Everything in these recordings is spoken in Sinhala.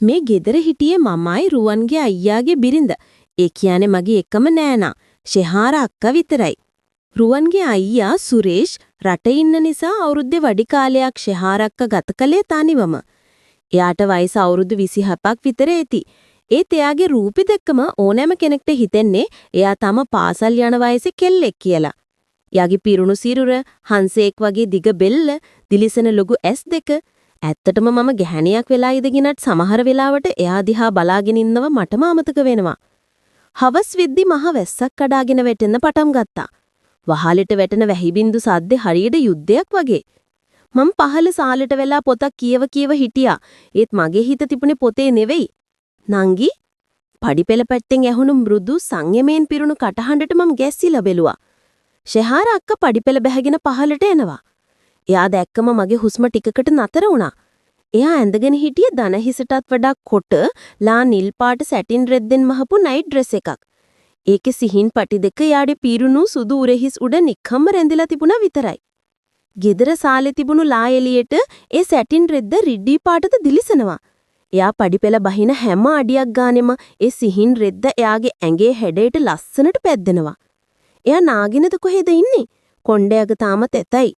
මේ ගෙදර හිටියේ මමයි රුවන්ගේ අයියාගේ බිරිඳ. ඒ කියන්නේ මගේ එකම නෑනා. ෂෙහාර අක්කා විතරයි. රුවන්ගේ අයියා සුරේෂ් රටේ ඉන්න නිසා අවුරුද්දේ වැඩි කාලයක් ෂෙහාර අක්කා ගත කළේ තනිවම. එයාට වයස අවුරුදු 27ක් විතර ඇති. ඒත් එයාගේ රූපෙ දැක්කම ඕනෑම කෙනෙක්ට හිතෙන්නේ එයා තම පාසල් යන වයසේ කෙල්ලෙක් කියලා. එයාගේ පිරුණු සිරුර, හංසෙක් වගේ දිග බෙල්ල, දිලිසෙන ලොකු ඇස් දෙක. ඇත්තටම මම ගැහණියක් වෙලා ඉඳගෙනත් සමහර වෙලාවට එයා දිහා බලාගෙන ඉන්නව මටම අමතක වෙනවා. හවස් වෙද්දි මහ වැස්සක් කඩාගෙන වැටෙන්න පටන් ගත්තා. වහලෙට වැටෙන වැහි බින්දු සද්දේ හරියට යුද්ධයක් වගේ. මම පහළ සාලෙට වෙලා පොතක් කියව හිටියා. ඒත් මගේ හිත තිබුණේ පොතේ නෙවෙයි. නංගි පඩිපෙළ පැත්තෙන් ඇහුණු මෘදු සංයමයෙන් පිරුණු කටහඬට මම ගැස්සිලා බැලුවා. ෂෙහාර අක්කා පඩිපෙළ බැහැගෙන පහළට එනවා. එයා දැක්කම මගේ හුස්ම ටිකකට නතර වුණා. එයා ඇඳගෙන හිටියේ දන හිසටත් වඩා කොට ලා නිල් පාට සැටින් රෙද්දෙන් මහපු නයිට් ඩ්‍රෙස් එකක්. ඒකේ සිහින් පටි දෙක යාඩේ පීරුණු සුදු උරහිස් උඩ නික්කම්ම රැඳිලා තිබුණා විතරයි. ගෙදර සාලේ තිබුණු ලා එළියට ඒ සැටින් රෙද්ද රිඩ්ඩි පාටද දිලිසෙනවා. එයා පඩිපෙළ බහින හැම අඩියක් ගානෙම ඒ සිහින් රෙද්ද එයාගේ ඇඟේ හැඩයට ලස්සනට පැද්දෙනවා. එයා නාගෙනද කොහෙද ඉන්නේ? කොණ්ඩයක තාම තෙතයි.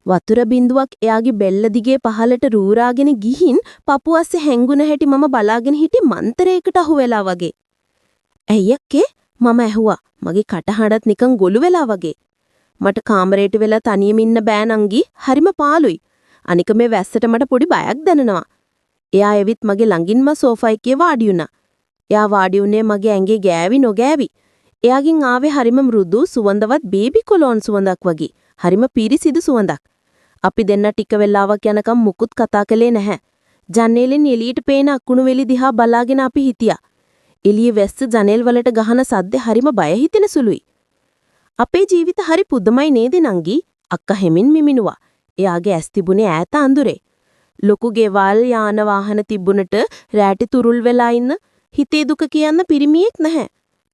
වතුර බින්දුවක් එයාගේ බෙල්ල දිගේ පහළට රූරාගෙන ගිහින් පපුව අස්සේ හැංගුණ හැටි මම බලාගෙන හිටියේ මන්තරයකට අහු වෙලා වගේ. ඇයි අක්කේ? මම ඇහුවා. මගේ කටහඬත් නිකන් ගොළු වෙලා වගේ. මට කාමරේට වෙලා තනියම ඉන්න බෑ නංගි. හරිම පාළුයි. අනික මේ වැස්සට මට පොඩි බයක් දැනෙනවා. එයා එවිත් මගේ ළඟින්ම සෝෆා එකේ වාඩි වුණා. එයා වාඩි වුණේ මගේ ඇඟේ ගෑවි නොගෑවි. එයාගෙන් ආවේ හරිම මෘදු සුවඳවත් බේබි කොලොන් සුවඳක් වගේ. හරිම පිරිසිදු සුවඳක්. අපි දෙන්න ටික වෙලාවක් යනකම් මුකුත් කතා කළේ නැහැ. ජன்னේලෙන් එළියට පේන අකුණු වෙලි දිහා බලාගෙන අපි හිටියා. එළියේ වැස්ස ජනෙල් වලට ගහන සද්ද හරිම බය හිතෙන සුළුයි. අපේ ජීවිත හරි පුදුමයි නේද නංගි? අක්කා හැමින් මිමිනුවා. එයාගේ ඇස් තිබුණේ ඈත අඳුරේ. ලොකු ගෙවල් යාන වාහන තිබුණට රැටි තුරුල් වෙලා ඉන්න හිතේ දුක කියන්න පිරිමියෙක් නැහැ.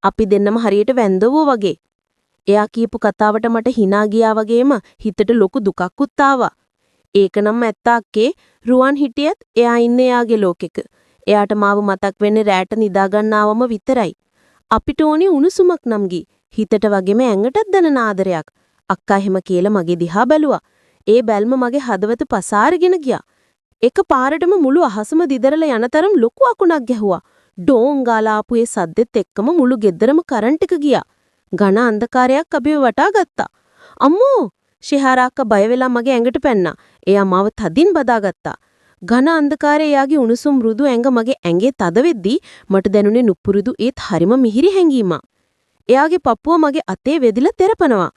අපි දෙන්නම හරියට වැන්දවෝ වගේ. එයා කියපු කතාවට මට hina ගියා වගේම හිතට ලොකු දුකක්කුත් ආවා. ඒකනම් ඇත්ත අක්කේ රුවන් හිටියත් එයා ඉන්නේ එයාගේ ලෝකෙක. එයාට මාව මතක් වෙන්නේ රැට නිදා ගන්නවම විතරයි. අපිට ඕනේ උණුසුමක් නම්ගි. හිතට වගේම ඇඟටත් දැනෙන ආදරයක්. අක්කා එහෙම කියලා මගේ දිහා බැලුවා. ඒ බැල්ම මගේ හදවත පසාරගෙන ගියා. එක පාරටම මුළු අහසම දිදරලා යන තරම් ලොකු අකුණක් ගැහුවා. ඩෝං ගාලා ආපු ඒ සද්දෙත් එක්කම මුළු ගෙදරම කරන්ට් එක ගියා. ඝන අන්ධකාරයක් අපිව වටා ගත්තා. අම්මෝ! ෂෙහාර අක්කා බය වෙලා මගේ ඇඟට පැන්නා. එයා මාව තදින් බදාගත්තා. ඝන අන්ධකාරයේ එයාගේ උණුසුම් මෘදු ඇඟ මගේ ඇඟේ තද වෙද්දී මට දැනුනේ නුපුරුදු ඒත් හරිම මිහිරි හැඟීමක්. එයාගේ පපුව මගේ අතේ වෙදිලා තෙරපනවා.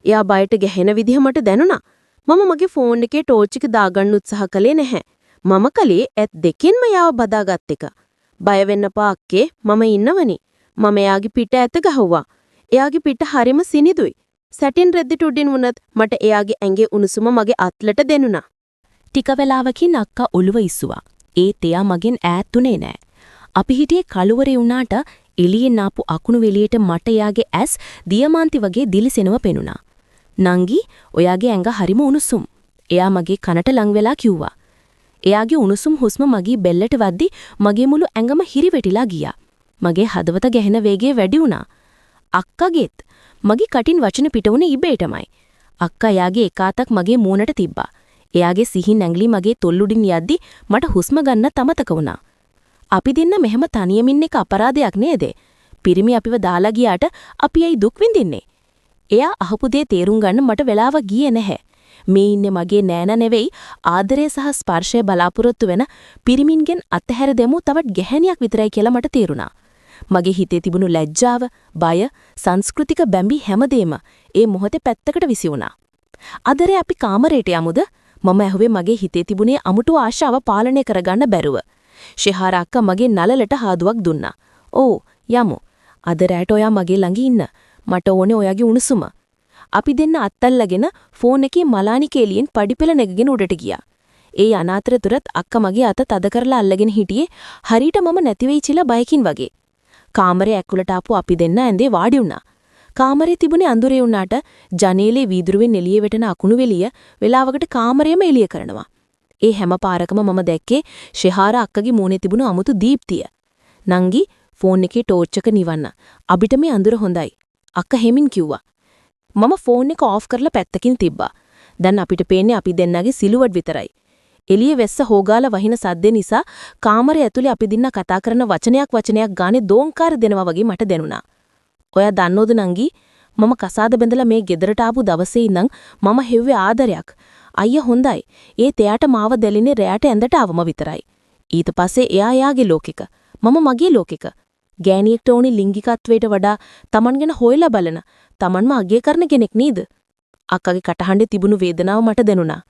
එයා බයට ගැහෙන විදිහ මට දැනුණා. මම මගේ ෆෝන් එකේ ටෝච් එක දාගන්න උත්සාහ කළේ නැහැ. මම කලේ ඇත් දෙකෙන්ම යාව බදාගත් එක. බය වෙන්න එපා අක්කේ මම ඉන්නවනේ. මම එයාගේ පිට ඇත ගහුවා. එයාගේ පිට හරිම සිනිදුයි. සැටින් රෙද්දට උඩින් වුණත් මට එයාගේ ඇඟේ උණුසුම මගේ අත්ලට දැනුණා. ටික වෙලාවකින් අක්කා ඔළුව ඉස්සුවා. ඒත් එයා මගෙන් ඈත්ුනේ නෑ. අපි හිටියේ කළුවරේ වුණාට එළියෙන් ආපු අකුණු වෙලියට මට එයාගේ ඇස් දියමාන්ති වගේ දිලිසෙනව පෙනුණා. නංගි, ඔයාගේ ඇඟ හරිම උණුසුම්. එයා මගේ කනට ලං වෙලා කිව්වා. එයාගේ උණුසුම් හුස්ම මගේ බෙල්ලට වද්දි මගේ මුළු ඇඟම හිරිවැටිලා ගියා. මගේ හදවත ගැහෙන වේගය වැඩි වුණා. අක්කාගෙත් මගේ කටින් වචන පිට වුණේ ඉබේටමයි. අක්කා එයාගේ එක අතක් මගේ මූණට තිබ්බා. එයාගේ සිහින් ඇඟිලි මගේ තොල්ලුඩින් යද්දි මට හුස්ම ගන්න තමතක වුණා. අපි දෙන්න මෙහෙම තනියම ඉන්න එක අපරාධයක් නේද? පිරිමි අපිව දාලා ගියාට අපි ඇයි දුක් විඳින්නේ? එයා අහපු දේ තේරුම් ගන්න මට වෙලාව ගියේ නැහැ. මේ ඉන්නේ මගේ නෑනා නෙවෙයි ආදරය සහ ස්පර්ශය බලාපොරොත්තු වෙන පිරිමින්ගෙන් අතහැර දෙමු තවත් ගැහැණියක් විතරයි කියලා මට තේරුණා. මගේ හිතේ තිබුණු ලැජ්ජාව, බය, සංස්කෘතික බැම්බි හැමදේම ඒ මොහොතේ පැත්තකට විසි වුණා. අදරේ අපි කාමරේට යමුද? මම ඇහුවේ මගේ හිතේ තිබුණේ අමුතු ආශාව පාලනය කරගන්න බැරුව. ෂෙහාර අක්කා මගේ නලලට හාදුවක් දුන්නා. "ඕ යමු. අද රැට ඔයා මගේ ළඟ ඉන්න. මට ඕනේ ඔයාගේ උණුසුම." අපි දෙන්න අත්තල්ලාගෙන ෆෝන් එකේ මලානි කේලියෙන් පඩිපෙළ නැගගෙන උඩට ගියා. ඒ අනාතරතුරත් අක්කා මගේ අත තද කරලා අල්ලගෙන හිටියේ හරියට මම නැති වෙයි කියලා බයකින් වගේ. කාමරේ ඇකුලට ආපු අපි දෙන්න ඇඳේ වාඩි වුණා. කාමරේ තිබුණේ අඳුරේ වුණාට ජනේලේ වීදුරුවෙන් එළිය වැටෙන අකුණු වෙලිය වෙලාවකට කාමරයම එළිය කරනවා. ඒ හැම පාරකම මම දැක්කේ ශෙහාර අක්කගේ මූණේ තිබුණු අමුතු දීප්තිය. නංගි ෆෝන් එකේ ටෝච් එක නිවන්න. අපිට මේ අඳුර හොඳයි. අක්ක හෙමින් කිව්වා. මම ෆෝන් එක ඔෆ් කරලා පැත්තකින් තිබ්බා. දැන් අපිට පේන්නේ අපි දෙන්නගේ සිලුවට් විතරයි. එළියේ වැස්ස හොගාලා වහින සද්දේ නිසා කාමරය ඇතුලේ අපි දෙන්න කතා කරන වචනයක් ගානේ දෝංකාර දෙනවා වගේ මට දැනුණා. ඔයා දන්නෝද නංගි? මම කසාද බැඳලා මේ ගෙදරට ආපු දවසේ ඉඳන් මම හෙව්වේ ආදරයක්. අයියා හොඳයි. ඒ තෙයාට මාව දැලිනේ රැයට ඇඳට ආවම විතරයි. ඊට පස්සේ එයා යාගේ ලෝකෙක. මම මගේ ලෝකෙක. ගෑණියෙක්ට ඕනි ලිංගිකත්වයට වඩා Taman ගැන හොයලා බලන, Tamanම අගය කරන කෙනෙක් නේද? අක්කගේ කටහඬේ තිබුණු වේදනාව මට දැනුණා.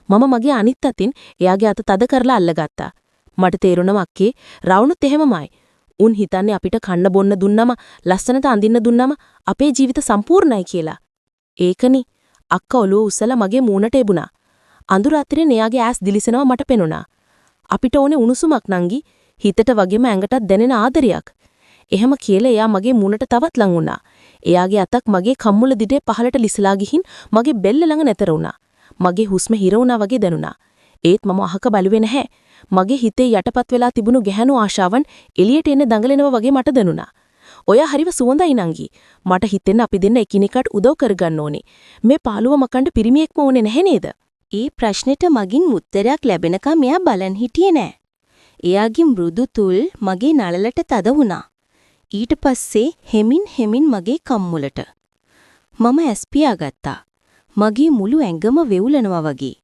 මම මගේ අනිත් අතින් එයාගේ අත තද කරලා අල්ලගත්තා. මට තේරුණා අක්කේ රවුණුත් එහෙමමයි. උන් හිතන්නේ අපිට කන්න බොන්න දුන්නම, ලස්සනට අඳින්න දුන්නම අපේ ජීවිත සම්පූර්ණයි කියලා. ඒකනි අක්ක ඔළුව උස්සලා මගේ මූණට එබුණා. අඳුර අතරින් එයාගේ ඈස් දිලිසෙනවා මට පෙනුණා. අපිට ඕනේ උණුසුමක් නංගි, හිතට වගේම ඇඟටත් දැනෙන ආදරයක්. එහෙම කියලා එයා මගේ මූණට තවත් ලං වුණා. එයාගේ අතක් මගේ කම්මුල දිඩේ පහලට ලිසලා ගිහින් මගේ බෙල්ල ළඟ නැතර වුණා. මගේ හුස්ම හිර වුණා වගේ දැනුණා. ඒත් මම අහක බලුවේ නැහැ. මගේ හිතේ යටපත් වෙලා තිබුණු ගැහැණු ආශාවන් එළියට එන්න දඟලනවා වගේ මට දැනුණා. ඔයා හරිව සුවඳයි නංගි. මට හිතෙන්න අපි දෙන්න එකිනෙකාට උදව් කරගන්න ඕනේ. මේ පාළුව මකන්න පිරිමියෙක්ම ඕනේ නැහැ නේද? ඒ ප්‍රශ්නෙට මගින් උත්තරයක් ලැබෙනකම් එයා බලන් හිටියේ නෑ. එයාගේ මෘදු තුල් මගේ නළලට තද වුණා. ඊට පස්සේ හෙමින් මගේ කම්මුලට. මම ඇස් පියාගත්තා. මගේ මුළු ඇඟම වෙවුලනවා වගේ.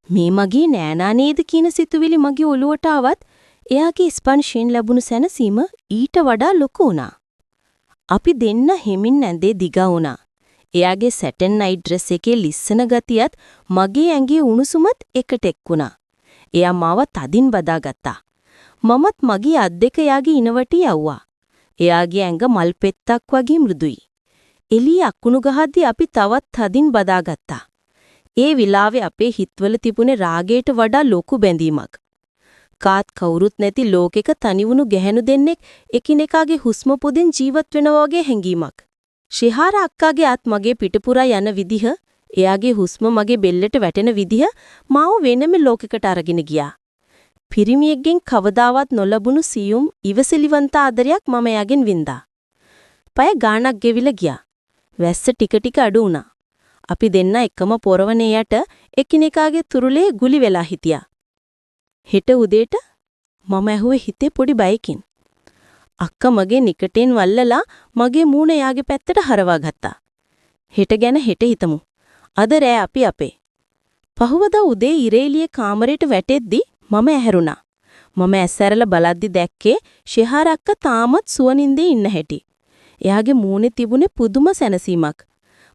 මේ මගේ නෑනා නේද කියන සිතුවිලි මගේ ඔළුවට ආවත් එයාගේ ස්පර්ශයෙන් ලැබුණු සැනසීම ඊට වඩා ලොකු වුණා. අපි දෙන්න හෙමින් ඇඳේ දිගා වුණා. එයාගේ සැටන් නයිට් ඩ්‍රෙස් එකේ ලිස්සන ගතියත් මගේ ඇඟේ උණුසුමත් එකට එක්ුණා. එයා මාව තදින් බදාගත්තා. මමත් මගේ අත් දෙක එයාගේ ඉනවටි යවුවා. එයාගේ ඇඟ මල් පෙත්තක් වගේ මෘදුයි. එළිය අකුණු ගහද්දී අපි තවත් තදින් බදාගත්තා. ඒ විලාවේ අපේ හිතවල තිබුණේ රාගයට වඩා ලොකු බැඳීමක්. කාත් කවුරුත් නැති ලෝකෙක තනිවුණු ගැහැණු දෙන්නෙක් එකිනෙකාගේ හුස්ම පොදෙන් ජීවත් වෙනවා වගේ හැඟීමක්. ශිහාර අක්කාගේ අත් මගේ පිටපුරා යන විදිහ, එයාගේ හුස්ම මගේ බෙල්ලට වැටෙන විදිහ මාව වෙනම ලෝකයකට අරගෙන ගියා. පිරිමියෙක්ගෙන් කවදාවත් නොලබුණු සියුම් ඉවසිලිවන්ත ආදරයක් මම එයාගෙන් වින්දා. පය ගාණක් ගෙවිලා ගියා. වැස්ස ටික අඩු වුණා. අපි දෙන්න එකම පොරවනේ යට එකිනෙකාගේ තුරුලේ ගුලි වෙලා හිටියා. හෙට උදේට මම ඇහුවේ හිතේ පොඩි බයකින්. අක්කා මගේ නිකටෙන් වල්ලලා මගේ මූණ එයාගේ පැත්තට හරවා ගත්තා. හෙට ගැන හෙට හිතමු. අද රෑ අපි අපේ. පහුවදා උදේ ඉරේලියේ කාමරයට වැටෙද්දි මම ඇහැරුණා. මම ඇස්සැරලා බලද්දි දැක්කේ ශිහාර අක්කා තාමත් සුවනින්දේ ඉන්න හැටි. එයාගේ මූණේ තිබුණේ පුදුම සැනසීමක්.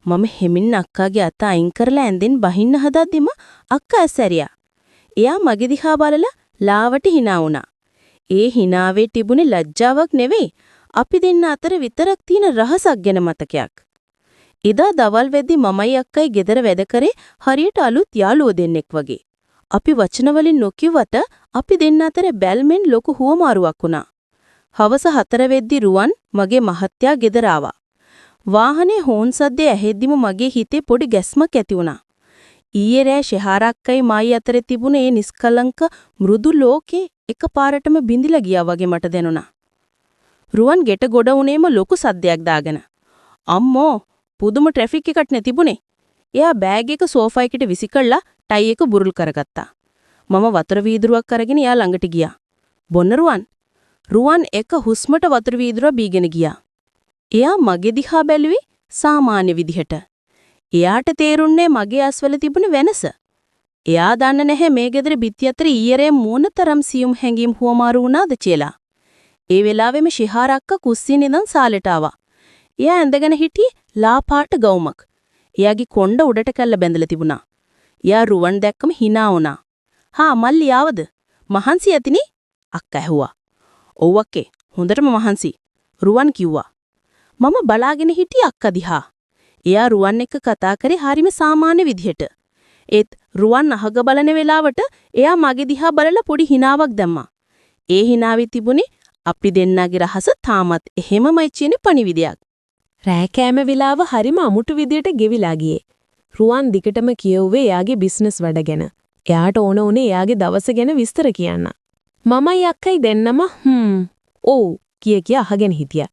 මම හෙමින් අක්කාගේ අත අයින් කරලා ඇඳෙන් බහින්න හදද්දිම අක්කා ඇස්සැරියා. එයා මගේ දිහා බලලා ලාවට hina වුණා. ඒ hinaවේ තිබුණේ ලැජ්ජාවක් නෙවෙයි, අපි දෙන්න අතර විතරක් තියෙන රහසක් ගැන මතකයක්. එදා දවල් වෙද්දි මමයි අක්කයි ගෙදර වැඩ කරේ හරියට අලුත් යාළුවෝ දෙන්නෙක් වගේ. අපි වචන වලින් නොකියුවට අපි දෙන්න අතර බැල්මෙන් ලොකු හුවමාරුවක් වුණා. හවස 4 වෙද්දි රුවන් මගේ මහත්තයා ගෙදර ආවා. වාහනේ හෝන් සද්දේ ඇහෙද්දිම මගේ හිතේ පොඩි ගැස්මක් ඇති වුණා. ඊයේ රෑ ශිහාර අක්කයි මායි අතරේ තිබුණ ඒ නිස්කලංක මෘදු ලෝකේ එකපාරටම බිඳිලා ගියා වගේ මට දැනුණා. රුවන් ගෙට ගොඩ වුණේම ලොකු සද්දයක් දාගෙන. අම්මෝ පුදුම ට්‍රැෆික් එකක් නේ තිබුණේ. එයා බෑග් එක සෝෆා එකට විසිකලා ටයි එක බුරුල් කරගත්තා. මම වතුර වීදුරුවක් අරගෙන එයා ළඟට ගියා. බොන්න රුවන්. රුවන් එක හුස්මට වතුර වීදුරුව බීගෙන ගියා. එයා මගේ දිහා බැලුවේ සාමාන්‍ය විදිහට. එයාට තේරුන්නේ මගේ ඇස්වල තිබුණ වෙනස. එයා දන්නේ නැහැ මේ ගෙදර බිත්ති අතර ඊයරේ මොනතරම් සියුම් හැංගීම් හුවමාරු වුණාද කියලා. ඒ වෙලාවෙම ශිහාර අක්කා කුස්සියේ ඉඳන් සාලෙට ආවා. එයා ඇඳගෙන හිටියේ ලා පාට ගවුමක්. එයාගේ කොණ්ඩ උඩට කැල්ල බැඳලා තිබුණා. එයා රුවන් දැක්කම hina වුණා. "හා මල්ලි ආවද? මහන්සි ඇතිනේ?" අක්කා ඇහුවා. "ඔව් අක්කේ, හොඳටම මහන්සි." රුවන් කිව්වා. මම බලාගෙන හිටියේ අක්කා දිහා. එයා රුවන් එක්ක කතා කරේ හරිම සාමාන්‍ය විදිහට. ඒත් රුවන් අහක බලන වෙලාවට එයා මගේ දිහා බලලා පොඩි හිනාවක් දැම්මා. ඒ හිනාවේ තිබුණේ අපි දෙන්නගේ රහස තාමත් එහෙමමයි කියන පණිවිඩයක්. රෑ කෑම වෙලාව හරිම අමුතු විදියට ගෙවිලා ගියේ. රුවන් දිගටම කියුවේ එයාගේ බිස්නස් වැඩ ගැන. එයාට ඕන උනේ එයාගේ දවස ගැන විස්තර කියන්න. මමයි අක්කයි දෙන්නම ඔව් කිය අහගෙන හිටියා.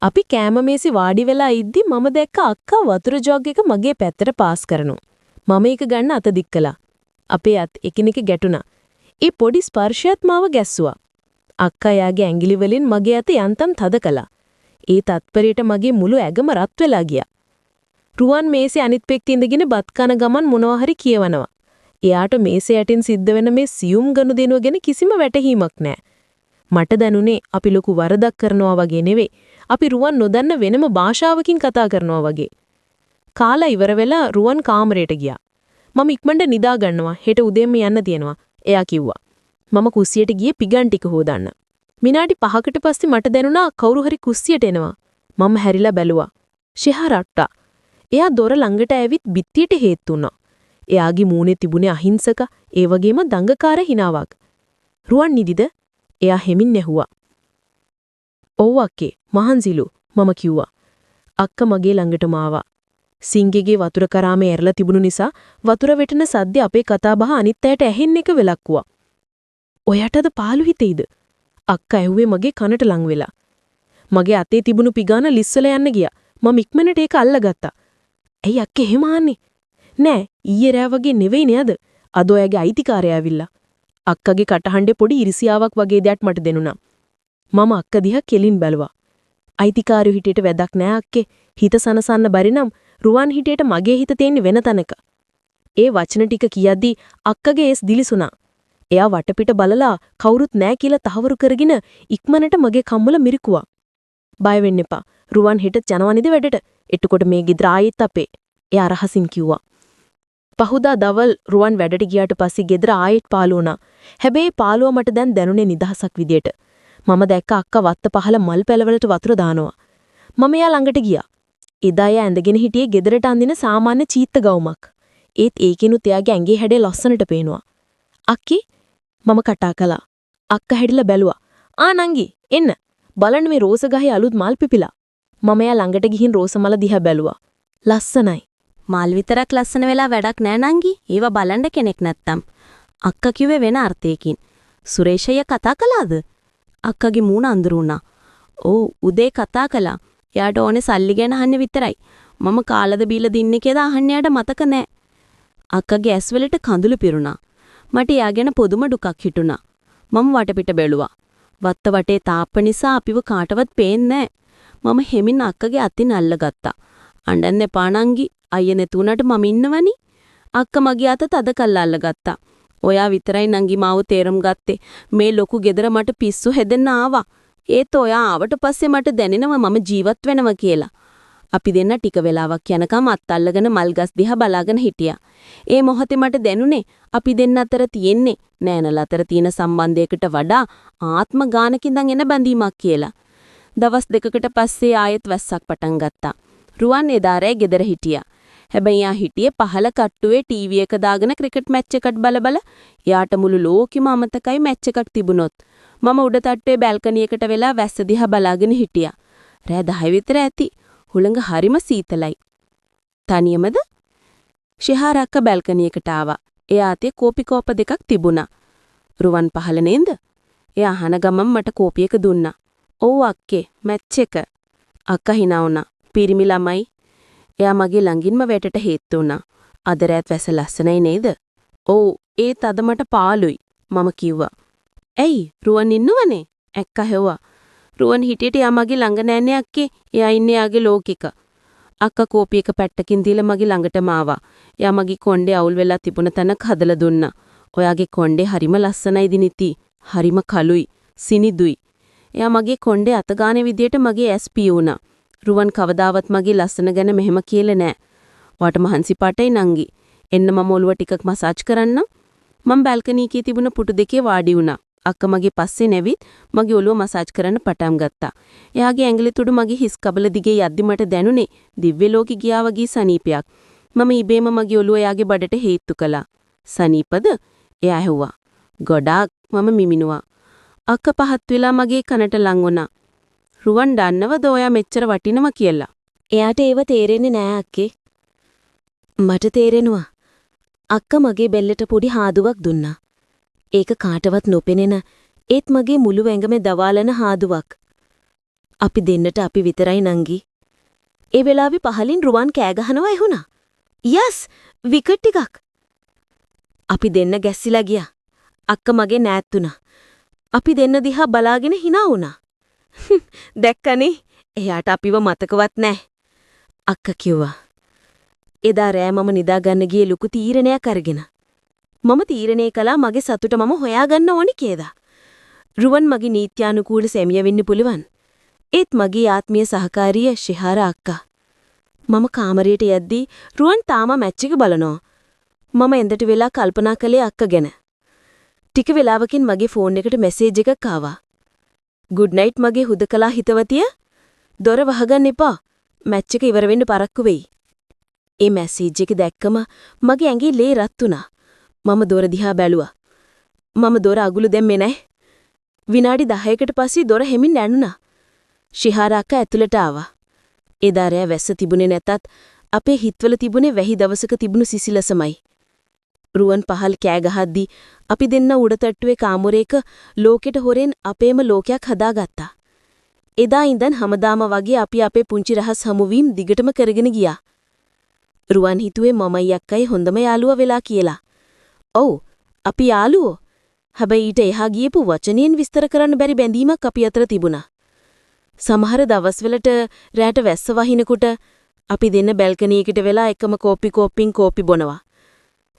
අපි කෑම මේසෙ වාඩි වෙලා ඉද්දි මම දැක්ක අක්කා වතුර ජොග් එක මගේ පැත්තට පාස් කරනවා. මම ඒක ගන්න අත දික් කළා. අපේ අත් එකිනෙක ගැටුණා. ඒ පොඩි ස්පර්ශයත් මාව ගැස්සුවා. අක්කා යාගේ ඇඟිලි වලින් මගේ අත යන්තම් තද කළා. ඒ තත්පරයට මගේ මුළු ඇඟම රත් වෙලා ගියා. රුවන් මේසේ අනිත් පෙක්ක ඉඳගෙන බත් කන ගමන් මොනවා හරි කියවනවා. එයාට මේසේ යටින් සිද්ධ වෙන මේ සියුම් ගනුදෙනුව ගැන කිසිම වැටහීමක් නැහැ. මට දැනුනේ අපි ලොකු වරදක් කරනවා වගේ නෙවෙයි. අපි රුවන් නොදන්න වෙනම භාෂාවකින් කතා කරනවා වගේ. කාලා ඉවර වෙලා රුවන් කාමරයට ගියා. මම ඉක්මනට නිදා ගන්නවා. හෙට උදේම යන්න තියෙනවා. එයා කිව්වා. මම කුස්සියට ගියේ පිගන් ටික හොදන්න. විනාඩි 5කට පස්සේ මට දැනුණා කවුරු හරි කුස්සියට එනවා. මම හැරිලා බැලුවා. ෂෙහරට්ටා. එයා දොර ළඟට ඇවිත් බිත්තියට හේතු වුණා. එයාගේ මූණේ තිබුණේ අහිංසක, ඒ වගේම දඟකාර හිනාවක්. රුවන් නිදිද? එයා හෙමින් ඇහුවා. ඔව් අක්කේ, මහන්සිලු මම කිව්වා. අක්ක මගේ ළඟටම ආවා. සිංගෙගේ වතුර කරාමේ ඇරලා තිබුණු නිසා වතුර වෙටෙන සද්ද අපේ කතාබහ අනිත් අයට ඇහෙන්න එක වෙලක්කුවා. ඔයටද පාළු හිතෙයිද? අක්කා ඇහුවේ මගේ කනට ලං වෙලා. මගේ අතේ තිබුණු පිගාන ලිස්සලා යන්න ගියා. මම ඉක්මනට ඒක අල්ලගත්තා. ඇයි අක්කේ එහෙම ආන්නේ? නෑ, ඊයේ රෑ වගේ නෙවෙයි නේද? අද ඔයගේ අයිතිකාරය ඇවිල්ලා. අක්කගේ කටහඬේ පොඩි ඉරිසියාවක් වගේ දෙයක් මට දෙනුණා. මම අක්ක දිහා කෙලින් බැලුවා. අයිතිකාරයෝ හිටියට වැඩක් නෑ අක්කේ. හිත සනසන්න බැරි නම් රුවන් හිටියට මගේ හිත තියෙන්නේ වෙන තැනක. ඒ වචන ටික කියද්දි අක්කගේ ඒස් දිලිසුණා. එයා වටපිට බලලා කවුරුත් නෑ කියලා තහවුරු කරගෙන ඉක්මනට මගේ කම්මුල මිරිකුවා. බය වෙන්න එපා. රුවන් හිට යනවනිද වැඩට? එතකොට මේ ගෙදර ආයෙත් අපේ. එයා රහසින් කිව්වා. පහුදා දවල් රුවන් වැඩට ගියාට පස්සේ ගෙදර ආයෙත් පාළු වුණා. හැබැයි පාළුව මට දැන් දැනුනේ නිදහසක් විදියට. මම දැක්ක අක්කා වත්ත පහල මල් පැලවලට වතුර දානවා. මම එයා ළඟට ගියා. එදා එයා ඇඳගෙන හිටියේ ගෙදරට අඳින සාමාන්‍ය චීත්ත ගවුමක්. ඒත් ඒකිනුත් එයාගේ ඇඟේ හැඩය ලස්සනට පේනවා. අක්කි මම කටා කළා. අක්කා හැරිලා බැලුවා. ආ නංගි එන්න. බලන්න මේ රෝස ගහේ අලුත් මල් පිපිලා. මම එයා ළඟට ගිහින් රෝස මල දිහා බැලුවා. ලස්සනයි. මල් විතරක් ලස්සන වෙලා වැඩක් නෑ නංගි. ඒවා බලන්න කෙනෙක් නැත්තම්. අක්කා කිව්වේ වෙන අර්ථයකින්. සුරේෂය කතා කළාද? අක්කගේ මූණ අඳුරු වුණා. "ඔව් උදේ කතා කළා. එයාට ඕනේ සල්ලි ගැන අහන්න විතරයි. මම කාලද බීලා දින්නේ කියලා අහන්න යාට මතක නෑ." අක්කගේ ඇස් වලට කඳුළු පිරුණා. මට එයා ගැන පුදුම දුකක් හිතුණා. මම වටපිට බැලුවා. වත්ත වටේ තාප්ප නිසා අපිව කාටවත් පේන්නේ නෑ. මම හෙමින් අක්කගේ අතින් අල්ලගත්තා. "අඬන්න එපා නංගි. අයියා නැතුණට මම ඉන්නවනි." අක්ක මගේ අත තද කල්ලා අල්ලගත්තා. "ඔයා විතරයි නංගි මාව තේරුම් ගත්තේ. මේ ලොකු ගෙදර මට පිස්සු හැදෙන්න ආවා. ඒත් ඔයා ආවට පස්සේ මට දැනෙනවා මම ජීවත් වෙනවා කියලා." අපි දෙන්න ටික වෙලාවක් යනකම් අත් අල්ලගෙන මල්ගස් දිහා බලාගෙන හිටියා. ඒ මොහොතේ මට දැනුනේ අපි දෙන්න අතර තියෙන්නේ නෑනල අතර තියෙන සම්බන්ධයකට වඩා ආත්ම ගානකින්දන් එන බැඳීමක් කියලා. දවස් දෙකකට පස්සේ ආයෙත් වැස්සක් පටන් ගත්තා. රුවන් එදා රෑ ගෙදර හිටියා. හැබැයි යා හිටියේ පහල කට්ටුවේ ටීවී එක දාගෙන ක්‍රිකට් මැච් එකක් බල යාට මුළු ලෝකෙම අමතකයි මැච් එකක් තිබුණොත්. මම උඩ තට්ටුවේ බැල්කනි එකට වෙලා වැස්ස දිහා බලාගෙන හිටියා. රෑ 10 විතර ඇති. හුළඟ හරිම සීතලයි. "තනියමද?" ෂෙහාර අක්කා බැල්කනි එකට ආවා. එයා අතේ කෝපි කෝප දෙකක් තිබුණා. "රුවන් පහල නේද?" එයා අහන ගමන් මට කෝපි එක දුන්නා. "ඔව් අක්කේ, මැච් එක." අක්කා hina වුණා. "පිරිමි ළමයි." එයා මගේ ළඟින්ම වැටට හේතු වුණා. "අද රෑත් වැස ලස්සනයි නේද?" "ඔව්, ඒත් අද මට පාළුයි." මම කිව්වා. "ඇයි? රුවන් ඉන්නවනේ?" අක්කා හෙව්වා. "රුවන් හිටියට යා මගේ ළඟ නෑනේ අක්කේ. එයා ඉන්නේ යාගේ ලෝකෙක." අක්කා කෝපි එක පැත්තකින් දීලා මගේ ළඟටම ආවා. එයා මගේ කොණ්ඩේ අවුල් වෙලා තිබුණ තැනක හදලා දුන්නා. "ඔයාගේ කොණ්ඩේ හරිම ලස්සනයි දිනිති. හරිම කළුයි, සිනිදුයි." එයා මගේ කොණ්ඩේ අත ගානේ විදියට මගේ ඇස් පියුණා. "රුවන් කවදාවත් මගේ ලස්සන ගැන මෙහෙම කියලා නෑ. "වාට මහන්සි පාටයි නංගි. එන්න මම ඔළුව ටිකක් මසාජ් කරන්නම්." මම බැල්කනි එකේ තිබුණ පුටු දෙකේ වාඩි වුණා. අක්කා මගේ පස්සේ නැවිත් මගේ ඔළුව මසාජ් කරන්න පටන් ගත්තා. එයාගේ ඇඟිලි තුඩු මගේ හිස් කබල දිගේ යද්දි මට දැනුනේ දිව්‍ය ලෝකෙ ගියා වගේ සනීපයක්. මම ඉබේම මගේ ඔළුව එයාගේ බඩට හේතු කළා. "සනීපද?" එයා ඇහුවා. "ගොඩාක්." මම මිමිනුවා. අක්කා පහත් වෙලා මගේ කනට ලං වුණා. "රුවන් දන්නවද ඔයා මෙච්චර වටිනවා කියලා?" එයාට ඒව තේරෙන්නේ නෑ අක්කේ. මට තේරෙනවා. අක්කා මගේ බෙල්ලට පොඩි හාදුවක් දුන්නා. ඒක කාටවත් නොපෙනෙන ඒත් මගේ මුළු ඇඟම දවාලන හාදුවක්. අපි දෙන්නට අපි විතරයි නංගි. ඒ වෙලාවේ පහලින් රුවන් කෑ ගහනවා ඇහුණා. "යස්! විකට් ටිකක්." අපි දෙන්න ගැස්සිලා ගියා. අක්කා මගේ නෑත් වුණා. අපි දෙන්න දිහා බලාගෙන hina වුණා. දැක්කනේ. එයාට අපිව මතකවත් නෑ. අක්කා කිව්වා. එදා රෑ මම නිදාගන්න ගියේ ලොකු තීරණයක් අරගෙන. මම තීරණය කළා මගේ සතුට මම හොයාගන්න ඕනි කියලා. රුවන් මගේ නීත්‍යානුකූල සැමියා වෙන්න පුළුවන්. ඒත් මගේ ආත්මීය සහකාරිය ශිහාරා අක්කා. මම කාමරයට යද්දී රුවන් තාම මැච් එක බලනවා. මම එඳට වෙලා කල්පනා කළේ අක්කා ගැන. ටික වෙලාවකින් මගේ ෆෝන් එකට මැසේජ් එකක් ආවා. "ගුඩ් නයිට් මගේ හුදකලා හිතවතිය. දොර වහගන්න එපා. මැච් එක ඉවර වෙන්න පරක්කු වෙයි." ඒ මැසේජ් එක දැක්කම මගේ ඇඟේ ලේ රත් වුණා. මම දොර දිහා බැලුවා. මම දොර අගුළු දැම්මේ නැහැ. විනාඩි 10කට පස්සේ දොර හෙමින් ඇනුණා. ශිහාරා අක්කා ඇතුළට ආවා. එදා රෑ වැස්ස තිබුණේ නැතත් අපේ හිතවල තිබුණේ වැහි දවසක තිබුණු සිසිලසමයි. රුවන් පහල් කෑ ගහද්දී අපි දෙන්න උඩතට්ටුවේ කාමරයක ලෝකෙට හොරෙන් අපේම ලෝකයක් හදාගත්තා. එදා ඉඳන් හැමදාම වගේ අපි අපේ පුංචි රහස් හමුවීම් දිගටම කරගෙන ගියා. රුවන් හිතුවේ මමයි අක්කයි හොඳම යාළුවා වෙලා කියලා. ඔව්, අපි යාළුවෝ. හැබැයි ඊට එහා ගියපු වචනයෙන් විස්තර කරන්න බැරි බැඳීමක් අපි අතර තිබුණා. සමහර දවස්වලට රැට වැස්ස වහිනකොට අපි දෙන්න බැල්කනි එකට වෙලා එකම කෝප්පින් කෝපි බොනවා.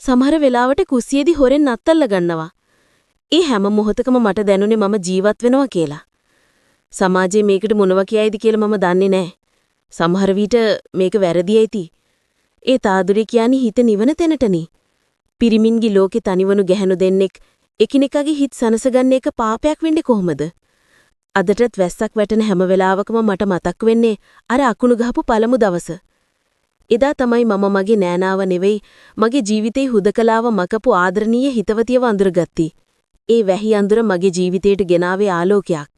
සමහර වෙලාවට කුස්සියේදී හොරෙන් නත්තල්ල ගන්නවා. ඒ හැම මොහොතකම මට දැනුනේ මම ජීවත් වෙනවා කියලා. සමාජයේ මේකට මොනවා කියයිද කියලා මම දන්නේ නැහැ. සමහර විට මේක වැරදි ඇති. ඒ තාදුරේ කියන්නේ හිත නිවන තැනටනේ. පිරිමින්ගේ ලෝකේ තනිවණු ගැහණු දෙන්නෙක් එකිනෙකාගේ හිත සනසගන්න එක පාපයක් වෙන්නේ කොහොමද? අදටත් වැස්සක් වැටෙන හැම වෙලාවකම මට මතක් වෙන්නේ අර අකුණු ගහපු පළමු දවස. එදා තමයි මම මගේ නෑනාව නෙවෙයි මගේ ජීවිතේ හුදකලාව මකපු ආදරණීය හිතවතියව අඳුරගත්තී. ඒ වැහි අඳුර මගේ ජීවිතයට ගෙනාවේ ආලෝකයක්.